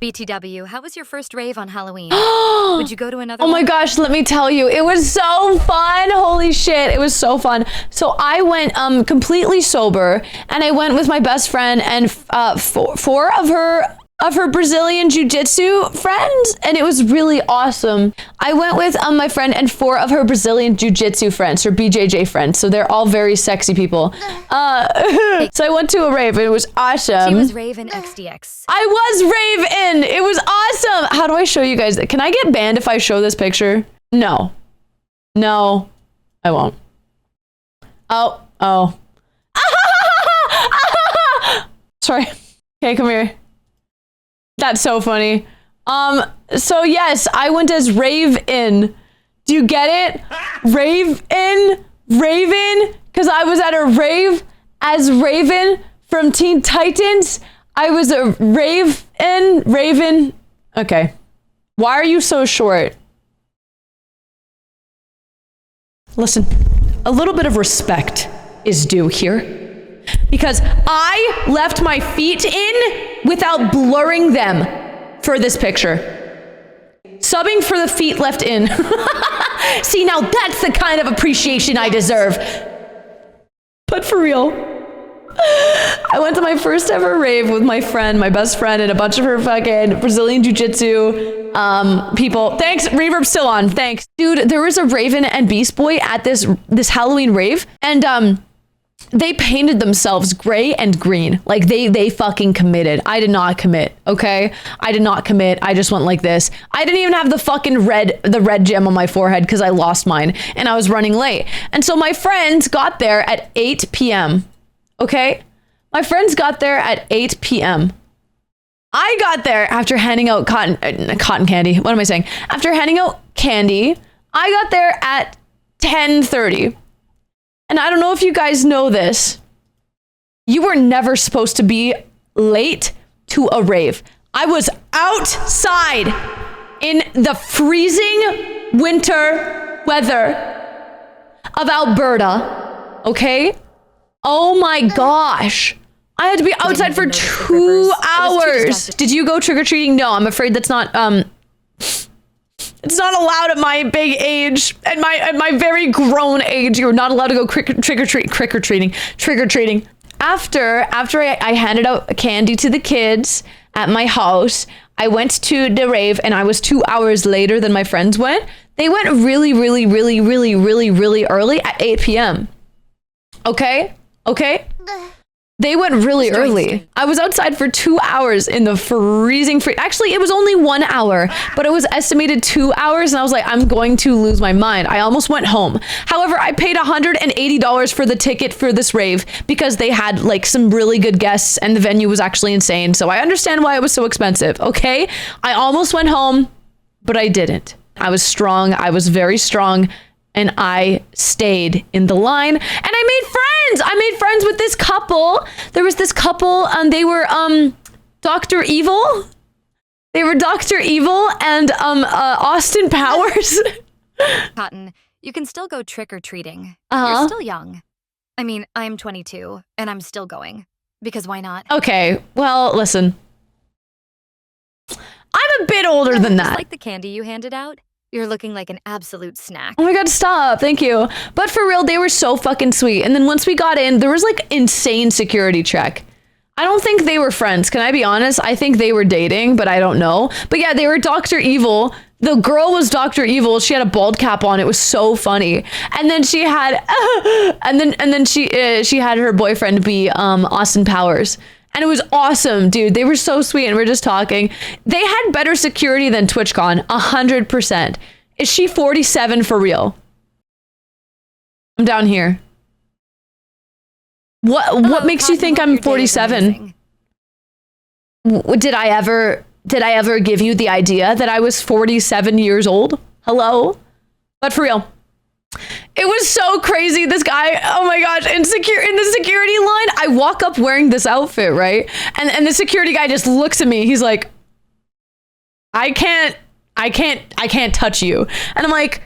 BTW, how was your first rave on Halloween? Would you go to another one? Oh my gosh, let me tell you. It was so fun. Holy shit. It was so fun. So I went completely sober, and I went with my best friend and four of her Brazilian jiu-jitsu friends, and it was really awesome. I went with my friend and 4 of her Brazilian jiu-jitsu friends, her BJJ friends, so they're all very sexy people. So I went to a rave, and it was awesome. She was rave in XDX. I was rave in. It was awesome. How do I show you guys? Can I get banned if I show this picture? No, I won't. Oh. Sorry. Okay, come here. That's so funny. So yes, I went as Rave-In. Do you get it? Rave-In? Raven? Because I was at a rave as Raven from Teen Titans. I was a Raven. Okay. Why are you so short? Listen, a little bit of respect is due here. Because I left my feet in without blurring them for this picture. Subbing for the feet left in. See, now that's the kind of appreciation I deserve. But for real, I went to my first ever rave with my friend, my best friend, and a bunch of her fucking Brazilian jiu-jitsu people. Thanks, reverb's still on, thanks. Dude, there was a Raven and Beast Boy at this Halloween rave, and they painted themselves gray and green. Like they fucking committed. I did not commit, okay? I did not commit. I just went like this. I didn't even have the fucking red gem on my forehead because I lost mine and I was running late. And so my friends got there at 8 p.m. Okay? My friends got there at 8 p.m. I got there after handing out cotton candy. What am I saying? After handing out candy, I got there at 10:30. And I don't know if you guys know this. You were never supposed to be late to a rave. I was outside in the freezing winter weather of Alberta, okay? Oh my gosh. I had to be outside for 2 hours. Did you go trick-or-treating? No, I'm afraid that's not, it's not allowed at my big age, at my very grown age. You're not allowed to go trick-or-treating. After I handed out candy to the kids at my house, I went to the rave and I was 2 hours later than my friends went. They went really early at 8 p.m. Okay? They went really early. I was outside for 2 hours in the freezing Actually, it was only 1 hour, but it was estimated 2 hours. And I was like, I'm going to lose my mind. I almost went home. However, I paid $180 for the ticket for this rave because they had like some really good guests and the venue was actually insane. So I understand why it was so expensive. Okay. I almost went home, but I didn't. I was strong. I was very strong. And I stayed in the line and I made friends. I made friends with this couple. There was this couple and they were Dr. Evil. They were Dr. Evil and Austin Powers. Cotton, you can still go trick-or-treating. You're still young. I mean, I'm 22 and I'm still going. Because why not? Okay, well, listen. I'm a bit older than that. Just like the candy you handed out. You're looking like an absolute snack. Oh my god, stop. Thank you. But for real, they were so fucking sweet. And then once we got in, there was like insane security check. I don't think they were friends. Can I be honest? I think they were dating, but I don't know. But yeah, they were Dr. Evil. The girl was Dr. Evil. She had a bald cap on. It was so funny. And then she had and then she had her boyfriend be Austin Powers. And it was awesome, dude. They were so sweet and we're just talking. They had better security than TwitchCon, 100%. Is she 47 for real? I'm down here. What makes you think I'm 47? Did I ever give you the idea that I was 47 years old? Hello? But for real. It was so crazy. This guy, oh my gosh, in the security line, I walk up wearing this outfit, right? And the security guy just looks at me. He's like, I can't touch you. And I'm like,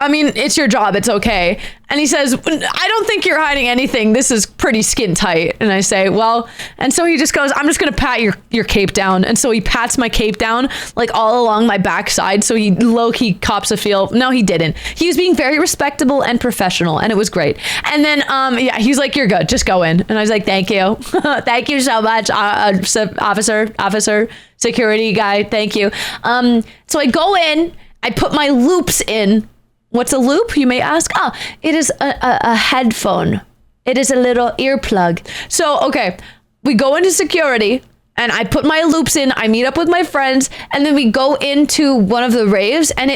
I mean, it's your job. It's okay. And he says, I don't think you're hiding anything. This is pretty skin tight. And I say, well, and so he just goes, I'm just going to pat your cape down. And so he pats my cape down like all along my backside. So he low-key cops a feel. No, he didn't. He was being very respectable and professional, and it was great. And then, yeah, he's like, you're good. Just go in. And I was like, thank you. Thank you so much, officer, security guy. Thank you. So I go in, I put my loops in. What's a loop, you may ask? Oh, it is a headphone. It is a little earplug. So, okay, we go into security and I put my loops in. I meet up with my friends and then we go into one of the raves and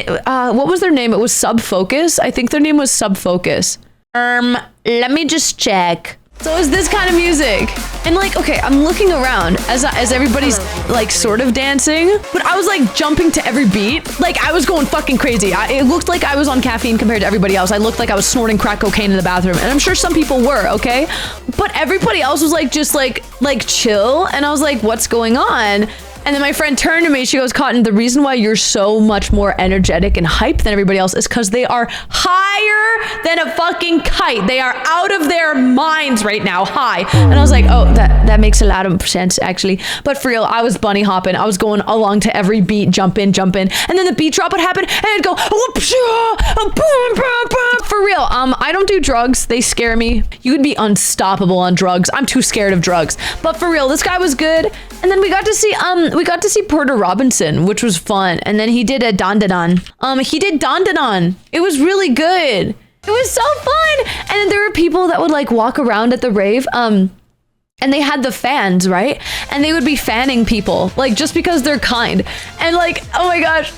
what was their name? It was Sub Focus. I think their name was Sub Focus. Let me just check. So it's this kind of music. And like, okay, I'm looking around as everybody's like sort of dancing, but I was like jumping to every beat. Like I was going fucking crazy. It looked like I was on caffeine compared to everybody else. I looked like I was snorting crack cocaine in the bathroom. And I'm sure some people were, okay? But everybody else was like, just like chill. And I was like, what's going on? And then my friend turned to me, she goes, Cotton, the reason why you're so much more energetic and hyped than everybody else is because they are higher than a fucking kite. They are out of their minds right now, high. And I was like, oh, that makes a lot of sense, actually. But for real, I was bunny hopping. I was going along to every beat, jump in. And then the beat drop would happen, and it'd go, for real, I don't do drugs. They scare me. You would be unstoppable on drugs. I'm too scared of drugs. But for real, this guy was good. And then we got to see Porter Robinson, which was fun. And then he did a Dandanon. He did Dandanon. It was really good. It was so fun. And then there were people that would like walk around at the rave. And they had the fans, right? And they would be fanning people, like just because they're kind. And like, oh my gosh,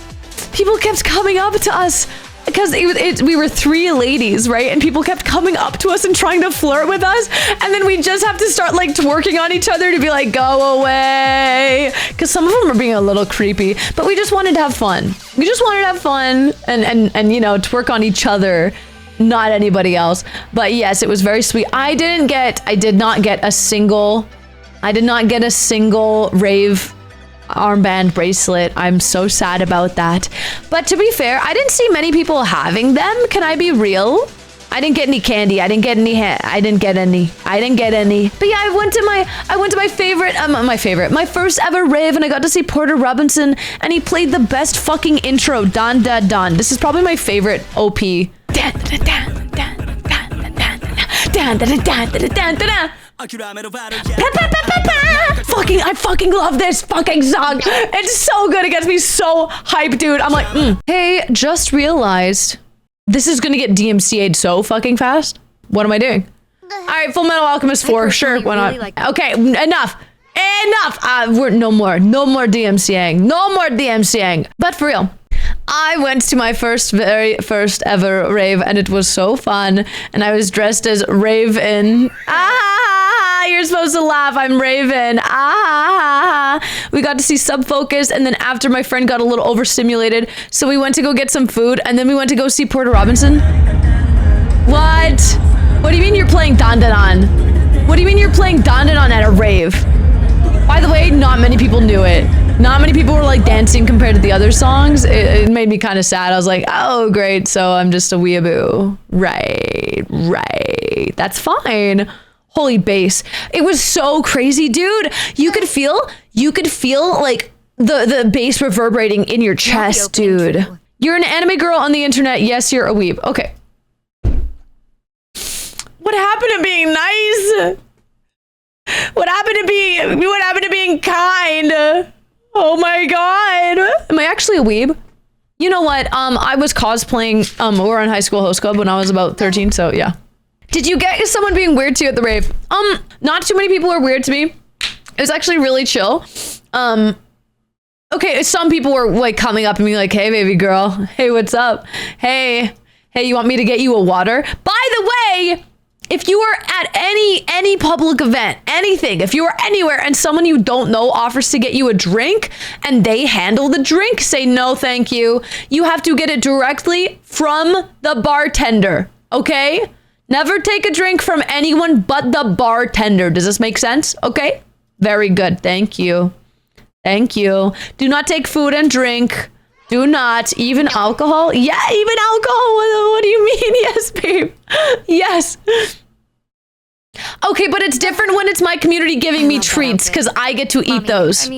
people kept coming up to us. Because we were three ladies, right? And people kept coming up to us and trying to flirt with us. And then we just have to start like twerking on each other to be like, go away. Because some of them are being a little creepy. But we just wanted to have fun. We just wanted to have fun and you know, twerk on each other, not anybody else. But yes, it was very sweet. I did not get a single rave armband bracelet. I'm so sad about that. But to be fair, I didn't see many people having them. Can I be real? I didn't get any candy. I didn't get any. But yeah, I went to my first ever rave, and I got to see Porter Robinson, and he played the best fucking intro, Don Da Don. This is probably my favorite OP. I fucking love this fucking song. It's so good. It gets me so hyped, dude. I'm like, Hey, just realized this is gonna get DMCA'd so fucking fast. What am I doing? All right, Full Metal Alchemist 4. Sure, why not? Okay, enough. We're no more DMCAing. No more DMCAing. But for real, I went to my very first ever rave, and it was so fun. And I was dressed as Raven. You're supposed to laugh. I'm Raven. We got to see Sub Focus, and then after, my friend got a little overstimulated, so we went to go get some food, and then we went to go see Porter Robinson. What? What do you mean you're playing Dandanon? What do you mean you're playing Dandanon at a rave? By the way, not many people knew it. Not many people were like dancing compared to the other songs. It made me kind of sad. I was like, oh, great. So I'm just a weeaboo. Right. That's fine. Holy bass. It was so crazy, dude. You could feel like the bass reverberating in your chest, dude. You're an anime girl on the internet. Yes, you're a weeb. Okay. What happened to being nice? What happened to being kind? Oh my god. Am I actually a weeb? You know what? I was cosplaying War on High School Host Club when I was about 13, so yeah. Did you get someone being weird to you at the rave? Not too many people were weird to me. It was actually really chill. Okay, some people were like coming up and being like, hey baby girl, hey, what's up? Hey, you want me to get you a water? By the way, if you are at any public event, anything, if you are anywhere and someone you don't know offers to get you a drink and they handle the drink, say no thank you. You have to get it directly from the bartender, okay? Never take a drink from anyone but the bartender. Does this make sense? Okay? Very good. Thank you. Do not take food and drink. Do not. Even alcohol? Yeah, even alcohol. What do you mean? Yes, babe. Yes. Okay, but it's different when it's my community giving me treats because I get to eat those.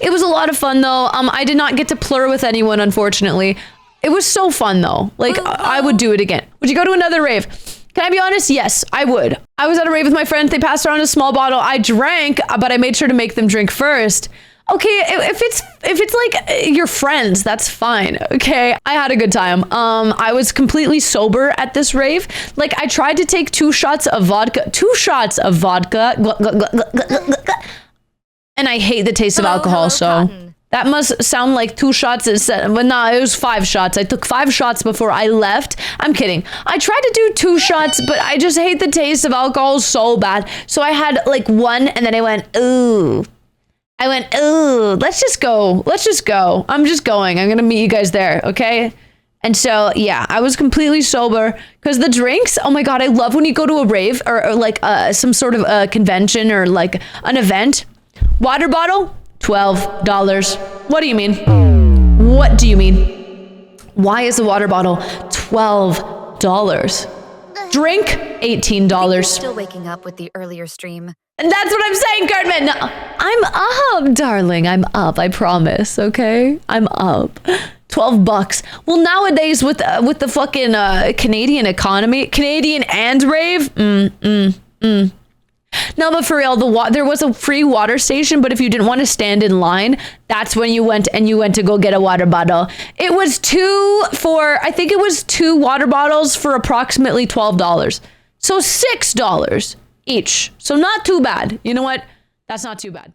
It was a lot of fun though. I did not get to plur with anyone, unfortunately. It was so fun though. Like, I would do it again. Would you go to another rave? Can I be honest? Yes, I would. I was at a rave with my friends. They passed around a small bottle. I drank, but I made sure to make them drink first. Okay, if it's like your friends, that's fine. Okay, I had a good time. I was completely sober at this rave. Like, I tried to take 2 shots of vodka, and I hate the taste of alcohol. So Cotton. that must sound like 2 shots instead. But no, it was 5 shots. I took 5 shots before I left. I'm kidding. I tried to do 2 shots, but I just hate the taste of alcohol so bad. So I had like 1, and then I went, ooh. Let's just go. I'm just going. I'm going to meet you guys there. Okay. And so, yeah, I was completely sober because the drinks, oh my God, I love when you go to a rave or like some sort of a convention or like an event. Water bottle, $12. What do you mean? What do you mean? Why is a water bottle $12? Drink, $18. Still waking up with the earlier stream. And that's what I'm saying, Cartman. No, I'm up, darling. I'm up. I promise. Okay, I'm up. $12. Well, nowadays with the fucking Canadian economy, Canadian and rave. No, but for real, there was a free water station, but if you didn't want to stand in line, that's when you went to go get a water bottle. It was I think it was 2 water bottles for approximately $12. So $6 each. So not too bad. You know what? That's not too bad.